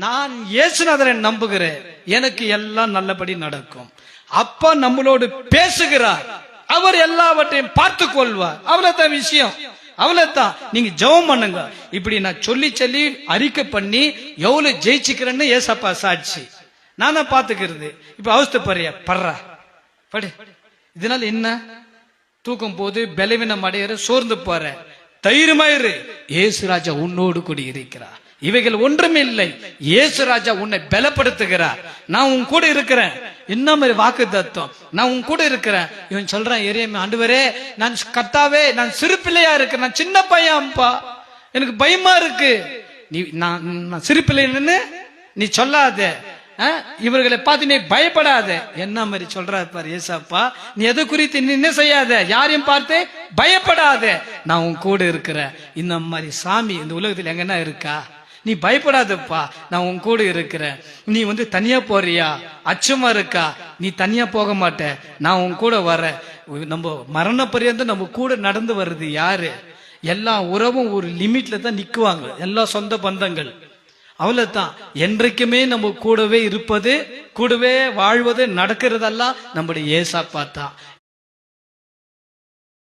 நான் இயேசுநாதரை நம்புகிறேன், எனக்கு எல்லாம் நல்லபடி நடக்கும். அப்பா நம்மளோடு பேசுகிறார், அவர் எல்லாவற்றையும் பார்த்து கொள்வார். அவ்வளவுதான் விஷயம், அவ்வளவுதான். நீங்க ஜெபம் பண்ணுங்க. இப்படி நான் சொல்லி சொல்லி அறிக்கை பண்ணி எவ்வளவு ஜெயிச்சுக்கிறேன்னு ஏசப்பா சாட்சி. நானா பாத்துக்கிறது. இப்ப அவஸ்தை படுறா படு. இதனால என்ன? தூக்கம் போது பலவீனம் அடையிற, சோர்ந்து போற. தைரியமாயிரு, இயேசு ராஜா உன்னோடு கூடி இருக்கிறார். இவைகள் ஒன்றுமே இல்லை, இயேசு ராஜா உன்னை பலப்படுத்துகிறார். நான் உன் கூட இருக்கிறேன். என்ன மாதிரி வாக்கு தத்துவம், நான் உன் கூட இருக்கிறேன். இவன் சொல்றான், எரியமே ஆண்டவரே, நான் கர்த்தாவே, நான் சிறு பிள்ளையா இருக்கேன், நான் சின்ன பையன்ப்பா, எனக்கு பயமா இருக்கு. நீ நான் சிறு பிள்ளைன்னு நீ சொல்லாத, இவர்களை பார்த்து நீ பயப்படாத. என்ன மாதிரி சொல்றாரு பாரு ஏசப்பா, நீ எது குறித்து நீ என்ன செய்யாத, யாரையும் பார்த்து பயப்படாத, நான் உன் கூட இருக்கிறேன். இந்த மாதிரி சாமி இந்த உலகத்தில் எங்கன்னா இருக்கா? நீ பயப்படாதப்பா, நான் உன் கூட இருக்கிறேன். நீ தனியா போறியா, அச்சமா இருக்கா, நீ தனியா போக மாட்ட, நான் உன் கூட வரேன். நம்ம மரண பரியந்தம் நம்ம கூட நடந்து வருது யாரு? எல்லா உறவும் ஒரு லிமிட்ல தான் நிக்குவாங்க, எல்லா சொந்த பந்தங்கள். அவ்வளவுதான். என்றைக்குமே நம்ம கூடவே இருப்பது, கூடவே வாழ்வது, நடக்கிறதெல்லாம் நம்முடைய ஏசப்பா தான்.